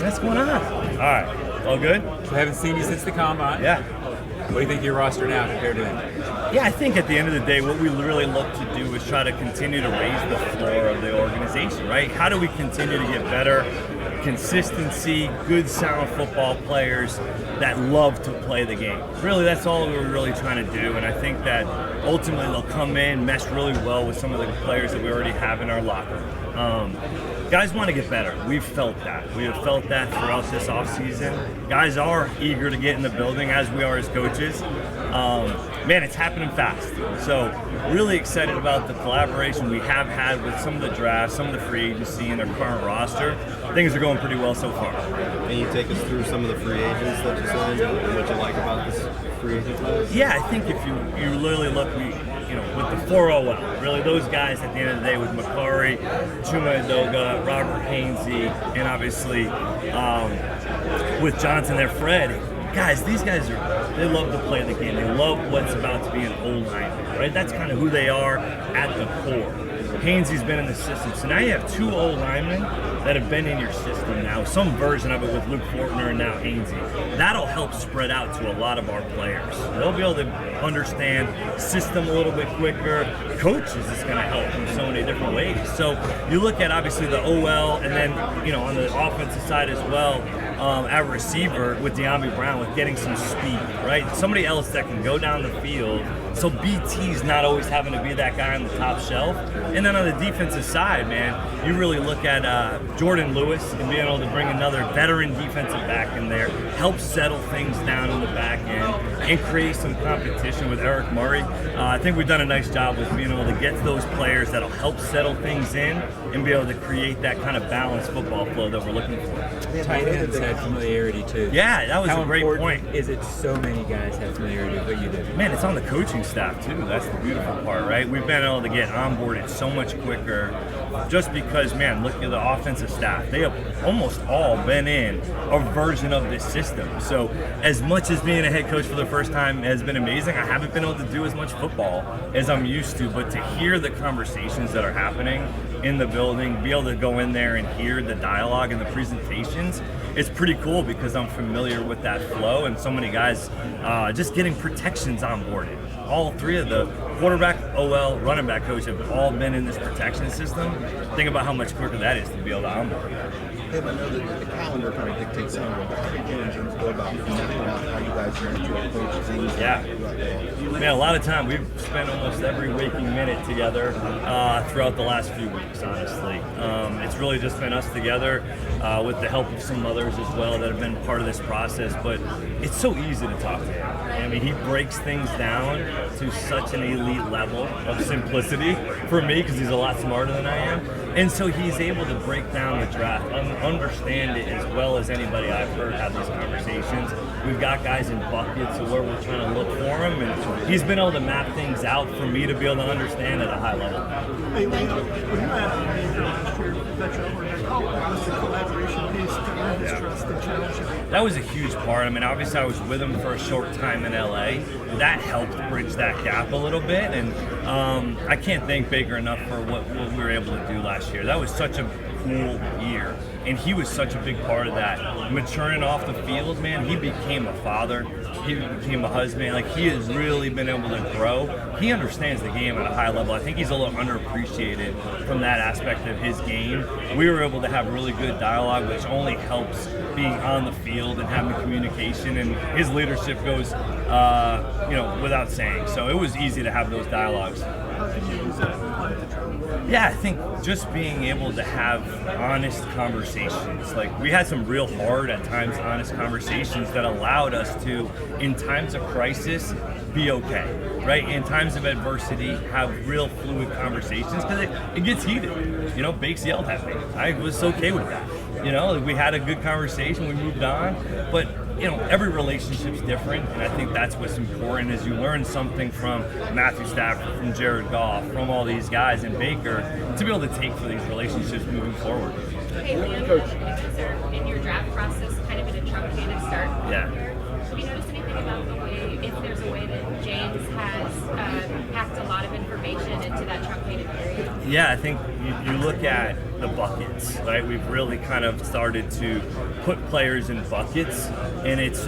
What's going on? All right. All good? I haven't seen you since the combine. Yeah. What do you think of your roster now compared to then? Yeah, I think at the end of the day, what we really look to do is try to continue to raise the floor of the organization, right? How do we continue to get better? Consistency, good, sound football players that love to play the game. Really, that's all we're really trying to do, and I think that ultimately they'll come in, mesh really well with some of the players that we already have in our locker. Guys want to get better. We've felt that. We have felt that throughout this offseason. Guys are eager to get in the building, as we are as coaches. Man, it's happening fast. So really excited about the collaboration we have had with some of the drafts, some of the free agency and their current roster. Things are going pretty well so far. Can you take us through some of the free agents that you signed and what you like about this free agent class? Yeah, I think if you literally look, with the 4-0, really those guys at the end of the day with Makari, Chuma Edoga, Robert Hainsey, and obviously with Johnson there, Fred. Guys, these guys they love to play the game. They love what's about to be an old lineman, right? That's kind of who they are at the core. Hainsey's been in the system. So now you have two old linemen that have been in your system now, some version of it with Luke Fortner and now Hainsey. That'll help spread out to a lot of our players. They'll be able to understand system a little bit quicker. Coaches is going to help in so many different ways. So you look at obviously the OL and then, on the offensive side as well, at receiver with De'Ami Brown with getting some speed, right? Somebody else that can go down the field. So BT's not always having to be that guy on the top shelf. And then on the defensive side, man, you really look at Jordan Lewis and being able to bring another veteran defensive back in there, help settle things down in the back end, and create some competition with Eric Murray. I think we've done a nice job with being able to get those players that'll help settle things in and be able to create that kind of balanced football flow that we're looking for. Tight ends had familiarity too. Yeah, that was a great point. Is it so many guys have familiarity with what you do? Man, it's on the coaching staff too. That's the beautiful part, right? We've been able to get onboarded so much quicker just because, man, look at the offensive staff. They have almost all been in a version of this system. So as much as being a head coach for the first time has been amazing, I haven't been able to do as much football as I'm used to, but to hear the conversations that are happening in the building, be able to go in there and hear the dialogue and the presentations, it's pretty cool because I'm familiar with that flow, and so many guys just getting protections onboarded. All three of the quarterback, OL, running back coach have all been in this protection system. Think about how much quicker that is to be able to onboard. I know that the calendar kind of dictates some of it. How do you do in terms of about mapping out how you guys are going to approach things? Yeah. Man, a lot of time. We've spent almost every waking minute together throughout the last few weeks, honestly. It's really just been us together with the help of some others as well that have been part of this process, but it's so easy to talk to him. I mean, he breaks things down to such an elite level of simplicity for me because he's a lot smarter than I am. And so he's able to break down the draft, understand it as well as anybody I've heard have these conversations. We've got guys in buckets of where we're trying to look for him, and he's been able to map things out for me to be able to understand at a high level. Hey, when you had last year that Trevor Lawrence, how was the collaboration piece to earn his trust and challenge him? That was a huge part. I mean, obviously I was with him for a short time in LA. That helped bridge that gap a little bit, and I can't thank Baker enough for what we were able to do last year. That was such a cool year, and he was such a big part of that. Maturing off the field, man, he became a father. He became a husband. Like, he has really been able to grow. He understands the game at a high level. I think he's a little underappreciated from that aspect of his game. We were able to have really good dialogue, which only helps being on the field and having communication, and his leadership goes, without saying. So it was easy to have those dialogues. How can you use that on the Trevor? Yeah, I think just being able to have honest conversations. Like, we had some real hard, at times, honest conversations that allowed us to, in times of crisis, be okay, right? In times of adversity, have real fluid conversations, because it gets heated. Bakes yelled at me. I was okay with that. We had a good conversation, we moved on, but every relationship's different, and I think that's what's important is you learn something from Matthew Stafford, from Jared Goff, from all these guys, and Baker, to be able to take for these relationships moving forward. Hey, Liam, you guys are in your draft process kind of in a truncated start. Yeah. Have you noticed anything about the way, if there's a way that James has packed a lot of information into that truncated period? Yeah, I think you look at the buckets, right? We've really kind of started to put players in buckets, and it's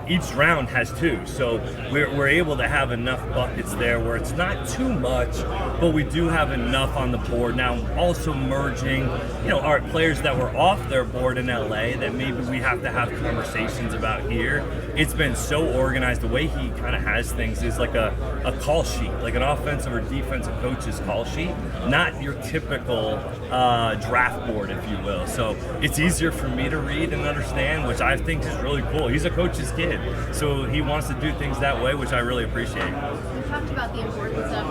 each round has 2, so we're able to have enough buckets there where it's not too much, but we do have enough on the board. Now also merging, our players that were off their board in LA that maybe we have to have conversations about here. It's been so organized. The way he kind of has things is like a call sheet, like an offensive or defensive coach's call sheet, not your typical draft board, if you will. So it's easier for me to read and understand, which I think is really cool. He's a coach's kid, so he wants to do things that way, which I really appreciate. You talked about the importance of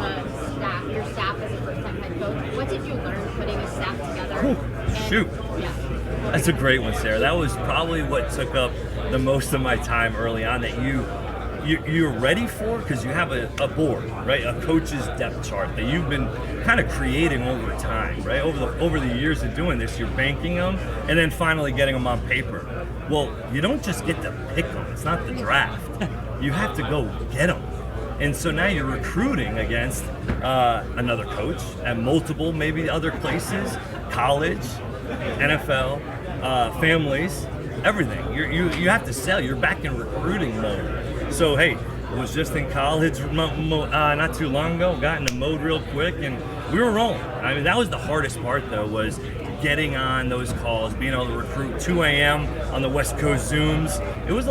staff, your staff as a first-time head coach. What did you learn putting a staff together? Shoot. Yeah. That's a great one, Sarah. That was probably what took up the most of my time early on, that you're ready for, because you have a board, right? A coach's depth chart that you've been kind of creating over time, right? Over the years of doing this, you're banking them and then finally getting them on paper. Well, you don't just get to pick them. It's not the draft. You have to go get them. And so now you're recruiting against another coach at multiple, maybe other places, college, NFL, families, everything. You have to sell. You're back in recruiting mode. So hey, was just in college not too long ago, got into mode real quick, and we were rolling. I mean, that was the hardest part though, was getting on those calls, being able to recruit 2 a.m. on the West Coast Zooms. It was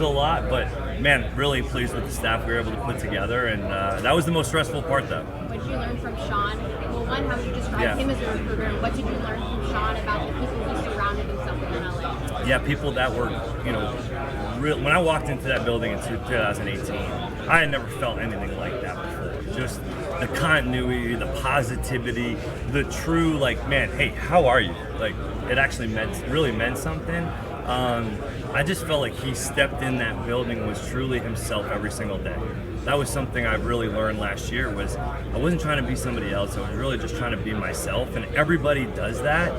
a lot, but man, really pleased with the staff we were able to put together, and that was the most stressful part though. What did you learn from Sean? Well, one, how would you describe him as a recruiter, and what did you learn from Sean about the people he surrounded himself with in LA? Yeah, people that were, when I walked into that building in 2018, I had never felt anything like that before. Just the continuity, the positivity, the true, like, man, hey, how are you? Like, it actually really meant something. I just felt like he stepped in that building and was truly himself every single day. That was something I really learned last year, was I wasn't trying to be somebody else. I was really just trying to be myself, and everybody does that.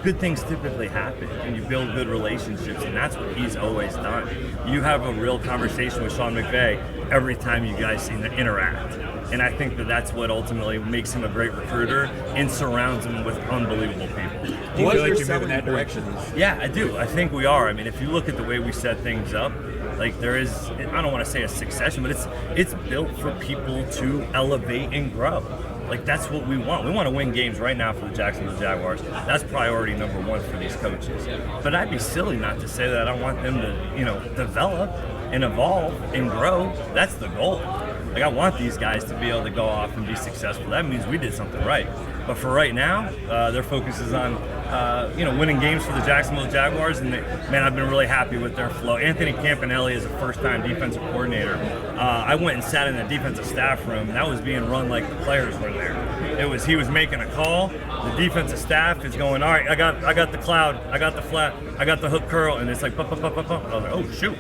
Good things typically happen, and you build good relationships, and that's what he's always done. You have a real conversation with Sean McVay every time you guys seem to interact, and I think that that's what ultimately makes him a great recruiter and surrounds him with unbelievable people. Do you feel like you're moving that direction? Yeah, I do. I think we are. I mean, if you look at the way we set things up, like there is, I don't want to say a succession, but it's built for people to elevate and grow. Like, that's what we want. We want to win games right now for the Jacksonville Jaguars. That's priority number one for these coaches. But I'd be silly not to say that I want them to, develop and evolve and grow. That's the goal. Like, I want these guys to be able to go off and be successful. That means we did something right. But for right now, their focus is on, winning games for the Jacksonville Jaguars. And I've been really happy with their flow. Anthony Campanelli is a first-time defensive coordinator. I went and sat in the defensive staff room, and that was being run like the players were there. He was making a call. The defensive staff is going, all right, I got the cloud, I got the flat, I got the hook curl, and it's like, pop, pop, pop, pop, pop. I was like, oh shoot,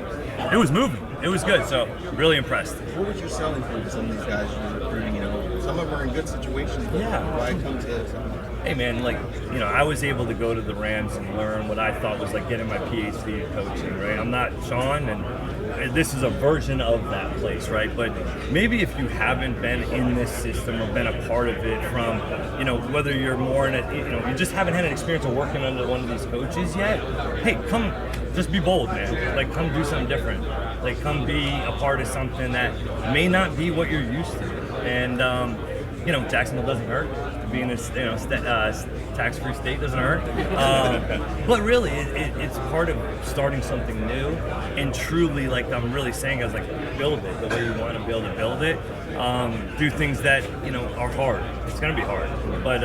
it was moving. It was good. So really impressed. What was your selling point to some of these guys you're recruiting? Some of them are in good situations. But why come to some? Hey man, I was able to go to the Rams and learn what I thought was like getting my PhD in coaching, right? I'm not Sean, and this is a version of that place, right? But maybe if you haven't been in this system or been a part of it from, whether you're more in it, you just haven't had an experience of working under one of these coaches yet, hey, come, just be bold, man. Like, come do something different. Like, come be a part of something that may not be what you're used to. And, Jacksonville doesn't hurt. Being a tax-free state doesn't hurt. But really, it's part of starting something new, and truly, like I'm really saying, I was like, build it the way you want to be able to build it. Do things that are hard. It's going to be hard, but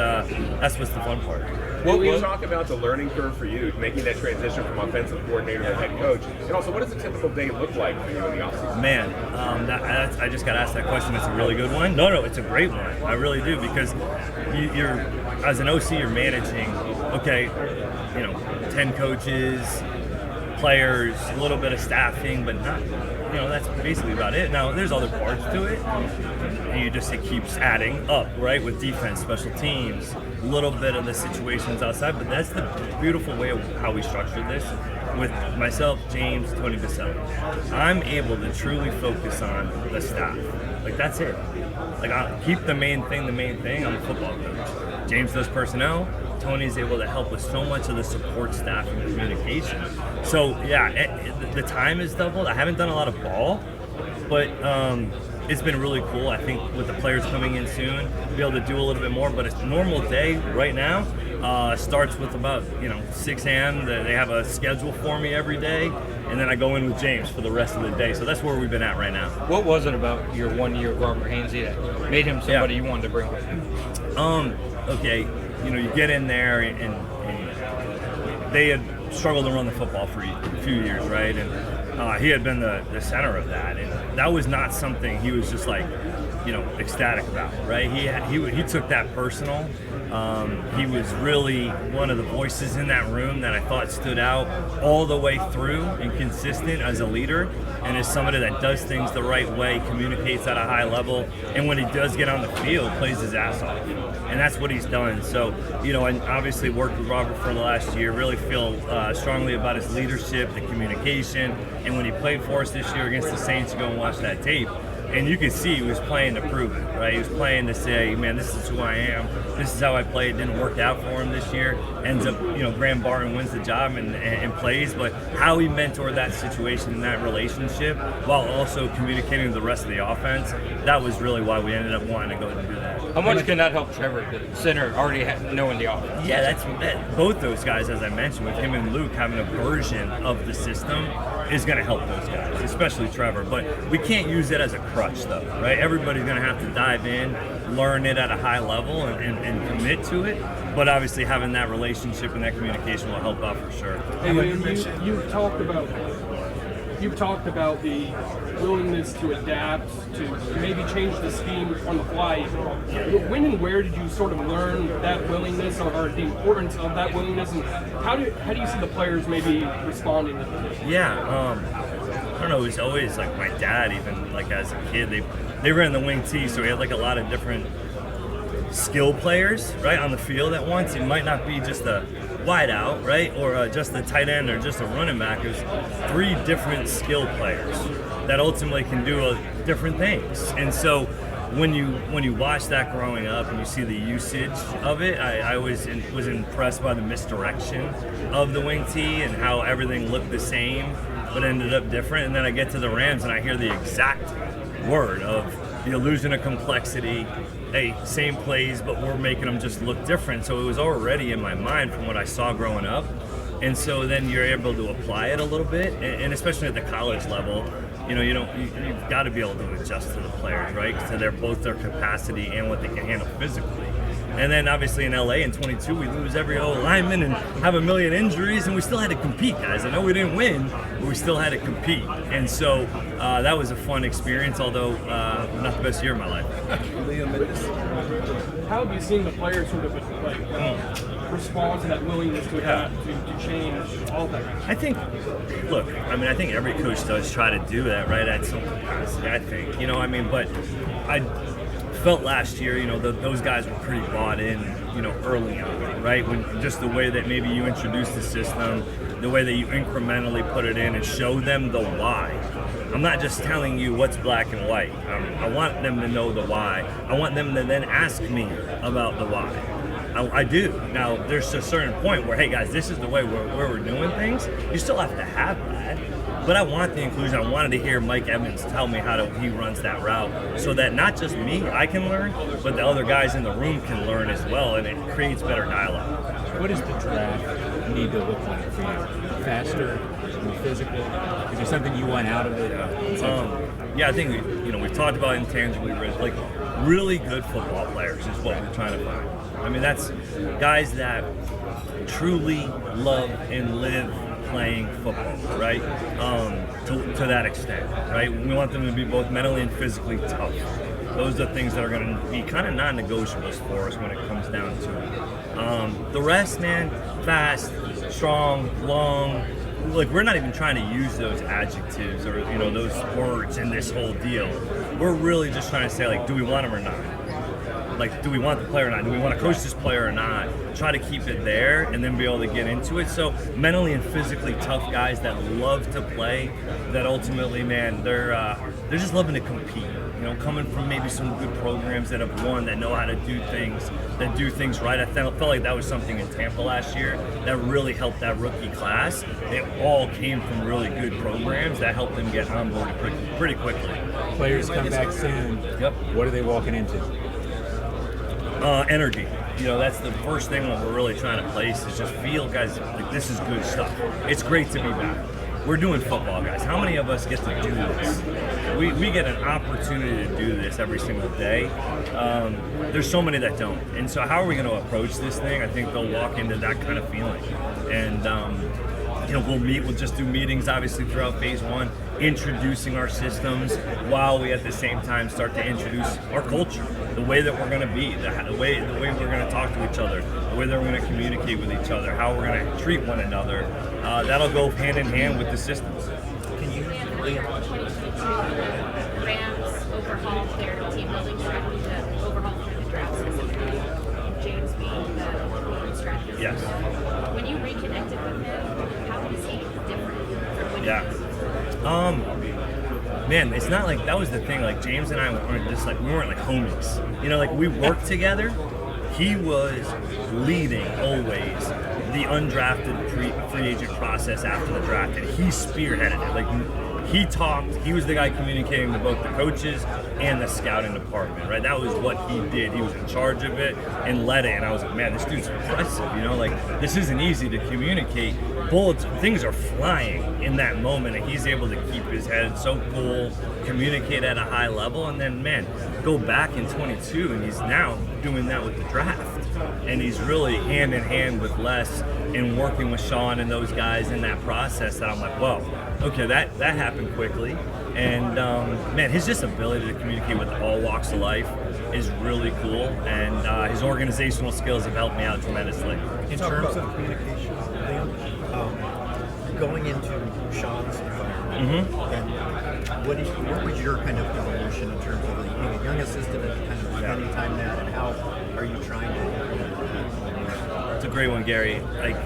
that's what's the fun part. Well, we talk about the learning curve for you, making that transition from offensive coordinator to head coach, and also, what does a typical day look like for you in the offseason? Man, I just got asked that question. It's a really good one. No, it's a great one. I really do, because you're as an OC, you're managing, 10 coaches, players, a little bit of staffing, but not, that's basically about it. Now, there's other parts to it, and it keeps adding up, right, with defense, special teams, a little bit of the situations outside, but that's the beautiful way of how we structured this with myself, James, Tony Baselli. I'm able to truly focus on the staff. Like, that's it. Like, I'll keep the main thing. I'm a football coach. James does personnel, Tony's able to help with so much of the support staff and communication. So yeah, the time is doubled. I haven't done a lot of ball, but it's been really cool. I think with the players coming in soon, be able to do a little bit more. But a normal day right now starts with about 6 a.m. They have a schedule for me every day, and then I go in with James for the rest of the day. So that's where we've been at right now. What was it about your 1 year with Robert Hainsey that made him somebody you wanted to bring with you? Okay, you get in there and they had struggled to run the football for a few years, right? And he had been the center of that, and that was not something he was just like, ecstatic about, right? He took that personal. He was really one of the voices in that room that I thought stood out all the way through and consistent as a leader, and as somebody that does things the right way, communicates at a high level, and when he does get on the field, plays his ass off. And that's what he's done. So, and obviously worked with Robert for the last year, really feel strongly about his leadership, the communication, and when he played for us this year against the Saints, you go and watch that tape, and you could see he was playing to prove it, right? He was playing to say, man, this is who I am. This is how I played. It didn't work out for him this year. Ends up, Graham Barton wins the job and plays. But how he mentored that situation and that relationship while also communicating with the rest of the offense, that was really why we ended up wanting to go and do that. How much can that help Trevor, the center, already knowing the offense? Yeah, both those guys, as I mentioned, with him and Luke having a version of the system is going to help those guys, especially Trevor. But we can't use it as a crutch, though, right? Everybody's going to have to dive in, learn it at a high level, and commit to it. But obviously, having that relationship and that communication will help out for sure. Hey, you've talked about the willingness to adapt, to maybe change the scheme on the fly. When and where did you sort of learn that willingness, or the importance of that willingness, and how do you see the players maybe responding to this? Yeah, I don't know. It was always like my dad, even like as a kid, they ran the wing T, so we had like a lot of different skill players right on the field at once. It might not be just a wide out, right, or just a tight end or just a running back. There's 3 different skill players that ultimately can do different things. And so when you watch that growing up and you see the usage of it, I was impressed by the misdirection of the wing T and how everything looked the same but ended up different. And then I get to the Rams and I hear the exact word of the illusion of complexity. Hey, same plays, but we're making them just look different. So it was already in my mind from what I saw growing up. And so then you're able to apply it a little bit, and especially at the college level, you've got to be able to adjust to the players, right? So they're both their capacity and what they can handle physically. And then obviously in LA in 22, we lose every lineman and have a million injuries, and we still had to compete, guys. I know we didn't win, but we still had to compete. And so that was a fun experience, although not the best year of my life. How have you seen the players sort of respond to that willingness to adapt, to change, all that? I think every coach does try to do that, right, at some capacity, I think. But I felt last year, those guys were pretty bought in, early on, right? When just the way that maybe you introduce the system, the way that you incrementally put it in and show them the why. I'm not just telling you what's black and white. I want them to know the why. I want them to then ask me about the why. I do. Now, there's a certain point where, hey guys, this is the way where we're doing things. You still have to have that. But I want the inclusion. I wanted to hear Mike Evans tell me how he runs that route, so that not just me, I can learn, but the other guys in the room can learn as well, and it creates better dialogue. What does the draft need to look like for you? Faster, more physical? Is there something you want out of it? I think we've talked about intangibly rich, like really good football players is what we're trying to find. I mean, that's guys that truly love and live playing football, right? To that extent, right? We want them to be both mentally and physically tough. Those are things that are going to be kind of non-negotiables for us when it comes down to it. The rest, man, fast, strong, long. Look, we're not even trying to use those adjectives or those words in this whole deal. We're really just trying to say, like, do we want them or not? like, do we want the player or not? Do we want to coach this player or not? Try to keep it there and then be able to get into it. So mentally and physically tough guys that love to play, that ultimately, man, they're just loving to compete. You know, coming from maybe some good programs that have won, that know how to do things right. I felt like that was something in Tampa last year that really helped that rookie class. It all came from really good programs that helped them get onboarded pretty quickly. Players come back soon. Yep. What are they walking into? Energy. You know, that's the first thing that we're really trying to place is just feel, guys, like this is good stuff. It's great to be back. We're doing football, guys. How many of us get to do this? We get an opportunity to do this every single day. There's so many that don't. And so how are we going to approach this thing? I think they'll walk into that kind of feeling. And, you know, we'll just do meetings, obviously, throughout phase one, introducing our systems while we at the same time start to introduce our culture, the way that we're going to be, the way we're going to talk to each other, the way that we're going to communicate with each other, how we're going to treat one another. That'll go hand in hand with the systems. Can you Rams overhauled their team building strategy to overhaul the draft system, James being the strategist? Yes. When you reconnected with him, how was he different from when Yeah. Man, it's not like that was the thing. Like James and I weren't just like we weren't like homies. You know, like we worked together. He was leading always the undrafted free agent process after the draft, and he spearheaded it. Like he talked. He was the guy communicating to both the coaches and the scouting department. Right, that was what he did. He was in charge of it and led it. And I was like, man, this dude's impressive. You know, like this isn't easy to communicate. Things are flying in that moment, and he's able to keep his head so cool, communicate at a high level, and then, man, go back in 22, and he's now doing that with the draft. And he's really hand in hand with Les and working with Sean and those guys in that process that I'm like, whoa, okay, that happened quickly. And, man, his just ability to communicate with all walks of life is really cool, and his organizational skills have helped me out tremendously. In terms of communication, going into Sean's environment, and what was your kind of evolution in terms of being a young assistant and kind of spending time there, and how are you trying to? It's a great one, Gary. Like,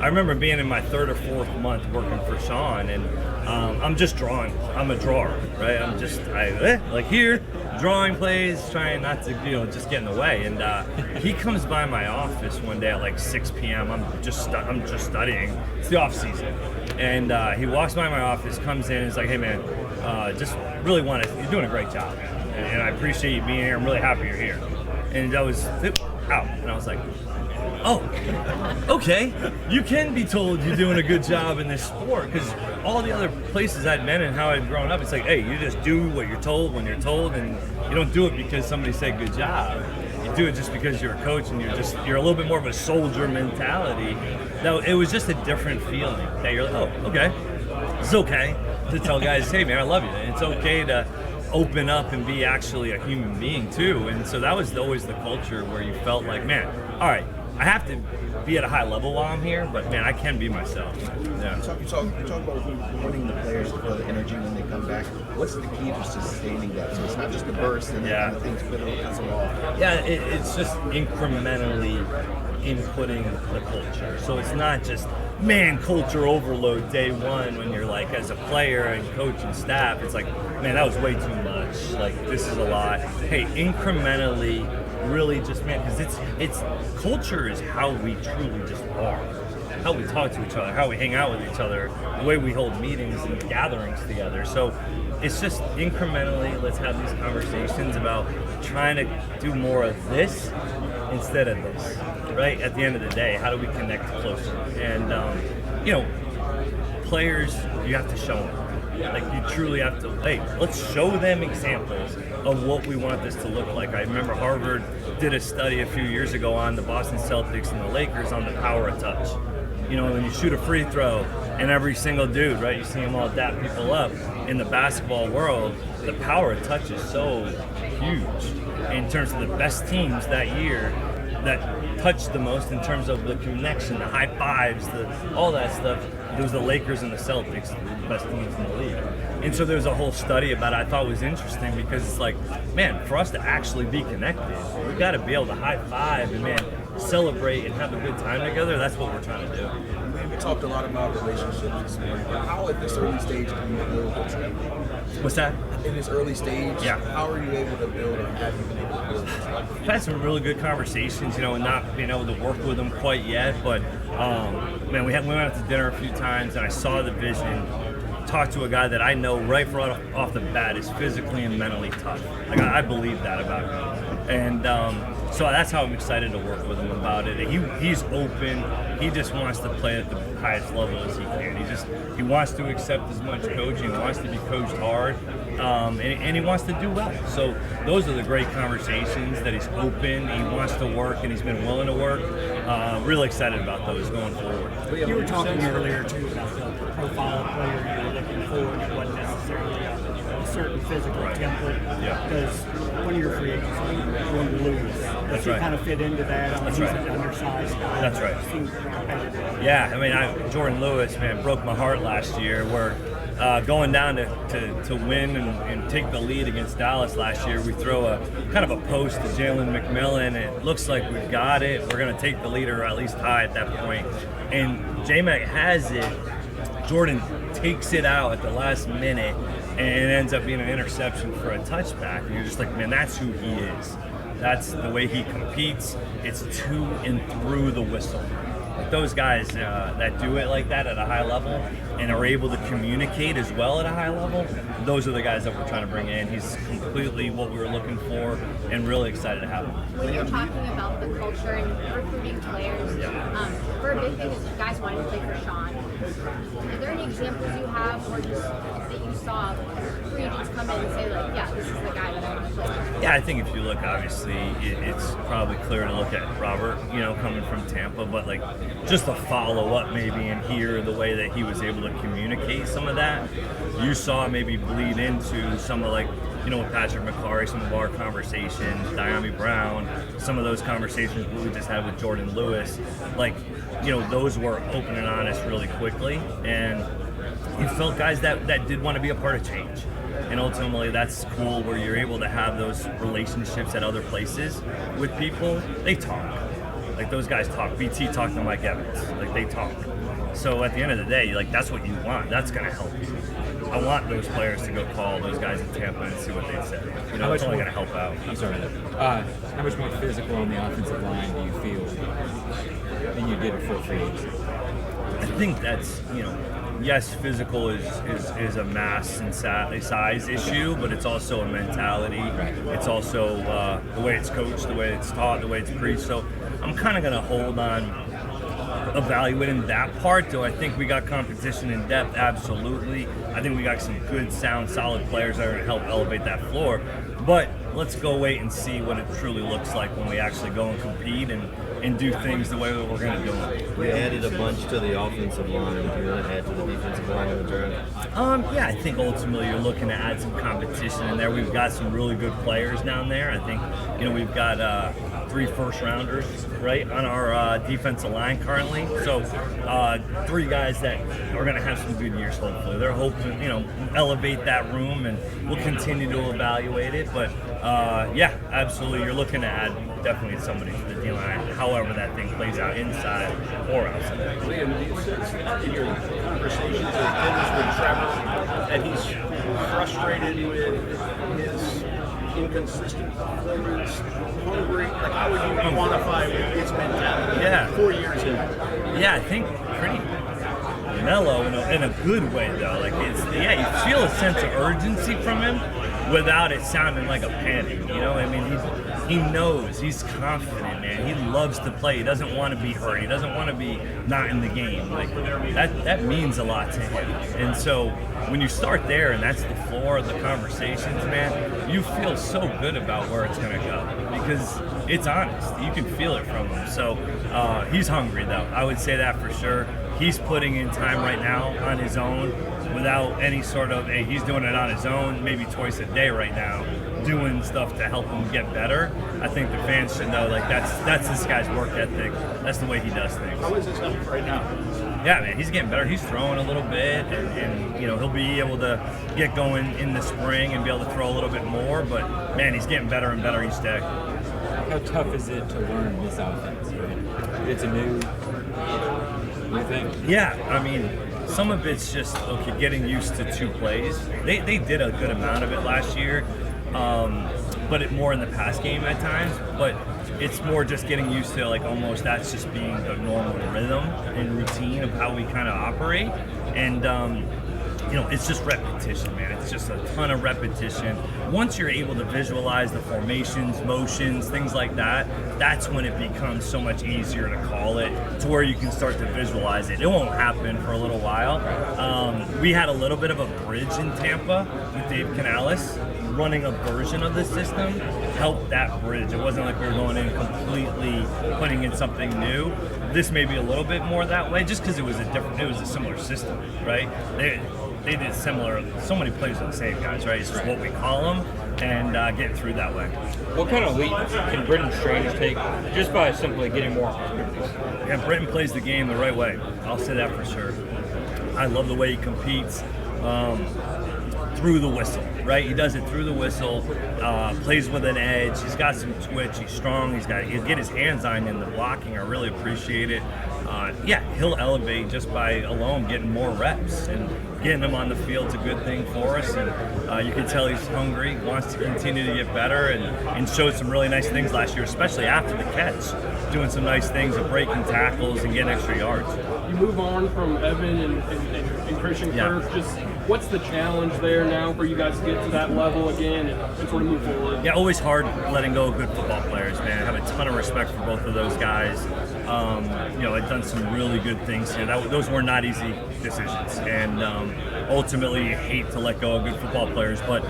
I remember being in my third or fourth month working for Sean, and I'm just drawing. I'm a drawer, right? I'm just like here, drawing plays, trying not to, just get in the way. And he comes by my office one day at like 6 p.m. I'm just studying. It's the off season, and he walks by my office, comes in, and is like, "Hey, man, just really you're doing a great job, and I appreciate you being here. I'm really happy you're here." And that was out, and I was like, oh, okay. You can be told you're doing a good job in this sport, because all the other places I'd been and how I'd grown up, it's like, hey, you just do what you're told when you're told, and you don't do it because somebody said good job. You do it just because you're a coach, and you're a little bit more of a soldier mentality. Now, it was just a different feeling that you're like, oh, okay. It's okay to tell guys, hey, man, I love you. And it's okay to open up and be actually a human being too. And so that was always the culture where you felt like, man, all right, I have to be at a high level while I'm here, but man, I can be myself. Yeah. You talk about wanting the players to feel the energy when they come back. What's the key to sustaining that? So it's not just a burst and then kind of things fizzle off. Yeah, it's just incrementally inputting the culture. So it's not just, man, culture overload day one when you're like, as a player and coach and staff, it's like, man, that was way too much. Like, this is a lot. Hey, incrementally, really just, man, because it's culture is how we truly just are. How we talk to each other, how we hang out with each other, the way we hold meetings and gatherings together. So it's just incrementally, let's have these conversations about trying to do more of this instead of this, right? At the end of the day, how do we connect closer? And, players, you have to show them. Like, you truly have to, hey, let's show them examples of what we want this to look like. I remember Harvard did a study a few years ago on the Boston Celtics and the Lakers on the power of touch. When you shoot a free throw and every single dude, right, you see them all dap people up. In the basketball world, the power of touch is so huge. In terms of the best teams that year, that touched the most in terms of the connection, the high fives, all that stuff. It was the Lakers and the Celtics, the best teams in the league. And so there was a whole study about it I thought was interesting because it's like, man, for us to actually be connected, we got to be able to high five and, man, celebrate and have a good time together. That's what we're trying to do. We talked a lot about relationships this morning. How at this early stage can you build a trend? What's that? In this early stage, Yeah. how are you able to build or have you been able to build this? I've had some really good conversations, and not being able to work with them quite yet, but man, we went out to dinner a few times, and I saw the vision. Talked to a guy that I know right off the bat is physically and mentally tough. Like I believe that about him, and so that's how I'm excited to work with him about it. He's open. He just wants to play at the highest level as he can. He wants to accept as much coaching. He wants to be coached hard, and he wants to do well. So those are the great conversations that he's open. He wants to work, and he's been willing to work. Really excited about those going forward. You were talking earlier too about the profile of player you were looking for. It wasn't necessarily a certain physical template. Yeah. Because one of your free agents, Jordan Lewis, That's he right. kind of fit into that. That's He's right. an undersized guy. That's right. Seems competitive. Yeah, I mean, Jordan Lewis, man, broke my heart last year. We're going down to win and take the lead against Dallas last year. We throw a kind of a post to Jalen McMillan. It looks like we've got it. We're going to take the lead or at least tie at that point. And J-Mac has it. Jordan takes it out at the last minute, and it ends up being an interception for a touchback. And you're just like, man, that's who he is. That's the way he competes. It's to and through the whistle. Like those guys that do it like that at a high level and are able to communicate as well at a high level, those are the guys that we're trying to bring in. He's completely what we were looking for and really excited to have him. When you're talking about the culture and recruiting players, for a big thing is you guys wanted to play for Sean. Are there any examples you have or just that you saw free agents come in and say, like, yeah, this is the guy that I want to play for? Yeah, I think if you look, obviously, it's probably clear to look at Robert, coming from Tampa, but like just to follow up maybe and hear the way that he was able to communicate some of that, you saw maybe bleed into some of like, with Patrick McCarry, some of our conversations, Diami Brown, some of those conversations we just had with Jordan Lewis, like, those were open and honest really quickly, and you felt guys that did want to be a part of change. And ultimately, that's cool where you're able to have those relationships at other places with people. They talk. Like, those guys talk. BT talked to Mike Evans. Like, they talk. So at the end of the day, like, that's what you want. That's going to help you. I want those players to go call those guys in Tampa and see what they say. It's only going to help out. I'm sorry. How much more physical on the offensive line do you feel than you did before free agency? I think that's, yes, physical is a mass and size issue, but it's also a mentality. It's also the way it's coached, the way it's taught, the way it's preached. So I'm kind of going to hold on evaluating that part. Do I think we got competition in depth? Absolutely. I think we got some good, sound, solid players that are going to help elevate that floor. But let's go wait and see what it truly looks like when we actually go and compete and do things the way that we're going to do them. We added a bunch to the offensive line. Do you want to add to the defensive line in the draft? Yeah, I think ultimately you're looking to add some competition in there. We've got some really good players down there. I think, we've got 3 first-rounders, right, on our defensive line currently. So 3 guys that are going to have some good years, hopefully. They're hoping to, elevate that room, and we'll continue to evaluate it. But, yeah, absolutely, you're looking to add definitely somebody to the D-line, however that thing plays out inside or outside. Liam, do you sense in your conversations or dinners with Trevor that he's frustrated with his inconsistent performance, hungry? Like, how would you quantify his mentality 4 years in? Yeah, I think pretty mellow in a good way, though. Like, you feel a sense of urgency from him without it sounding like a panic. I mean, he knows, he's confident, man. He loves to play. He doesn't want to be hurt. He doesn't want to be not in the game. Like, that means a lot to him. And so when you start there and that's the floor of the conversations, man, you feel so good about where it's going to go because it's honest. You can feel it from him. So he's hungry, though. I would say that for sure. he's putting in time right now on his own without any sort of, hey, he's doing it on his own, maybe twice a day right now, doing stuff to help him get better. I think the fans should know, like, that's this guy's work ethic. That's the way he does things. How is his health right now? Yeah, man, he's getting better. He's throwing a little bit, and you know, he'll be able to get going in the spring and be able to throw a little bit more. But man, he's getting better and better each day. How tough is it to learn this offense? Right? It's a new thing. Yeah, I mean, some of it's just getting used to 2 plays. They did a good amount of it last year, but it more in the pass game at times. But it's more just getting used to, like, almost that's just being the normal rhythm and routine of how we kind of operate. And you know, it's just repetition, man. It's just a ton of repetition. Once you're able to visualize the formations, motions, things like that, that's when it becomes so much easier to call it, to where you can start to visualize it. It won't happen for a little while. We had a little bit of a bridge in Tampa with Dave Canales. Running a version of the system helped that bridge. It wasn't like we were going in completely putting in something new. This may be a little bit more that way, just because it was a similar system, right? They did similar, so many plays are the same, guys, right? It's just what we call them, and getting through that way. What kind of leap can Britton Strange take just by simply getting more opportunities? Yeah, Britton plays the game the right way. I'll say that for sure. I love the way he competes. Through the whistle, right? He does it through the whistle, plays with an edge. He's got some twitch. He's strong. He'll get his hands on in the blocking. I really appreciate it. Yeah, he'll elevate just by alone getting more reps, and getting him on the field's a good thing for us. And you can tell he's hungry, wants to continue to get better, and showed some really nice things last year, especially after the catch, doing some nice things of breaking tackles and getting extra yards. You move on from Evan and Christian Kirk. Just what's the challenge there now for you guys to get to that level again and sort of move forward? Yeah, always hard letting go of good football players, man. I have a ton of respect for both of those guys. You know, I've done some really good things here. Those were not easy decisions, and ultimately you hate to let go of good football players, but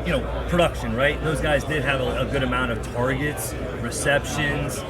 you know, production, right? Those guys did have a good amount of targets, receptions,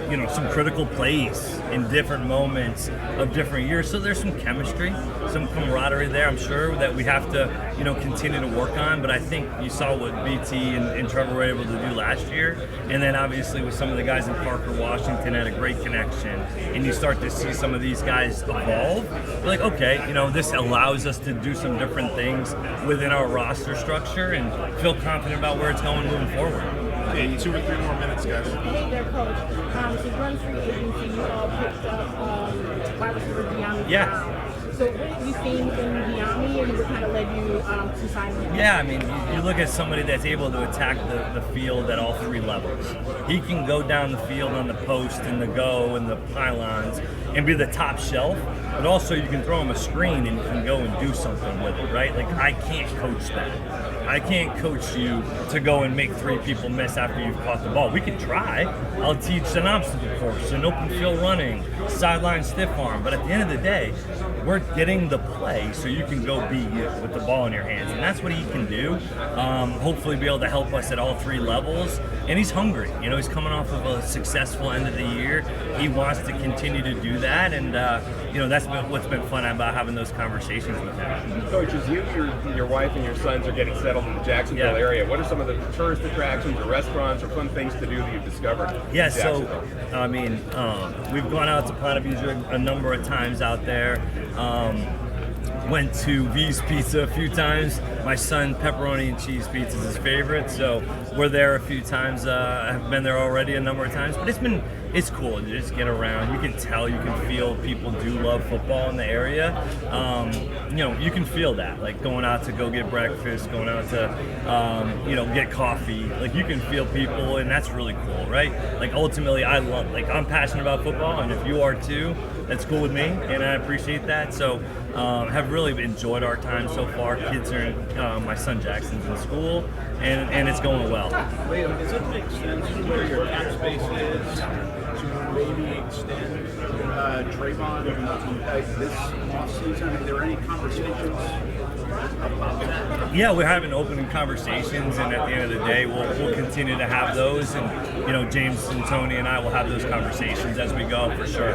you know, some critical plays in different moments of different years. So there's some chemistry, some camaraderie there, I'm sure, that we have to, you know, continue to work on. But I think you saw what BT and Trevor were able to do last year. And then obviously with some of the guys in Parker, Washington had a great connection. And you start to see some of these guys evolve. You're like, okay, you know, this allows us to do some different things within our roster structure and feel confident about where it's going moving forward. Okay, 2 or 3 more minutes, guys. Hey there, Coach. So run free agency, you all picked up wide receiver De'Ami Brown. So what have you seen in De'Ami, and what kind of led you to sign him? Yeah, I mean, you look at somebody that's able to attack the field at all 3 levels. He can go down the field on the post and the go and the pylons and be the top shelf, but also you can throw him a screen and he can go and do something with it, right? Like, I can't coach that. I can't coach you to go and make 3 people miss after you've caught the ball. We can try. I'll teach an obstacle course, an open field running, sideline stiff arm. But at the end of the day, we're getting the play so you can go be you with the ball in your hands. And that's what he can do. Hopefully be able to help us at all 3 levels. And he's hungry. You know, he's coming off of a successful end of the year. He wants to continue to do that. And, you know, that's what's been fun about having those conversations with him. Coach, as your wife and your sons are getting settled in the Jacksonville area, what are some of the tourist attractions or restaurants or fun things to do that you've discovered? Yeah, so, I mean, we've gone out to Ponte Vedra a number of times out there. Went to V's Pizza a few times. My son, pepperoni and cheese pizza is his favorite, so we're there a few times. I've been there already a number of times, but it's cool to just get around. You can tell, you can feel people do love football in the area. You know, you can feel that, like going out to go get breakfast, going out to, you know, get coffee. Like, you can feel people, and that's really cool, right? Like, ultimately, I'm passionate about football, and if you are too, that's cool with me, and I appreciate that. So, have really enjoyed our time so far. Kids are my son Jackson's in school, and it's going well. Liam, does it make sense where your cap space is to maybe extend Trayvon this offseason? Are there any conversations about that? Yeah, we're having open conversations, and at the end of the day, we'll continue to have those. And you know, James and Tony and I will have those conversations as we go for sure.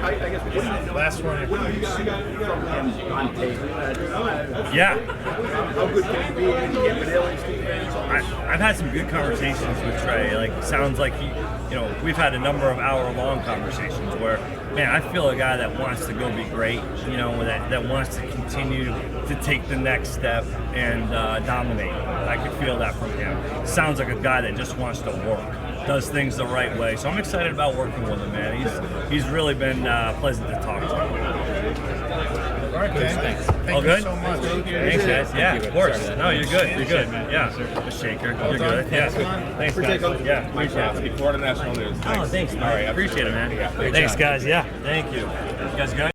I guess last one. What do you see from him on tape? Yeah. How good can he be? Can he get Vanilli's defense? I've had some good conversations with Trey. Like, sounds like he, you know, we've had a number of hour-long conversations where, man, I feel a guy that wants to go be great, you know, that wants to continue to take the next step and dominate. I can feel that from him. Sounds like a guy that just wants to work, does things the right way. So I'm excited about working with him, man. He's really been pleasant to talk to. All right, guys. Thanks. All good? So much. Thanks, guys. Yeah, of course. No, you're good. You're good. Yeah, a shaker. You're good. Yeah. Thanks, guys. Yeah, appreciate it. Florida National News. Oh, thanks, man. Appreciate it, man. Thanks, guys. Yeah, thank you. You guys good?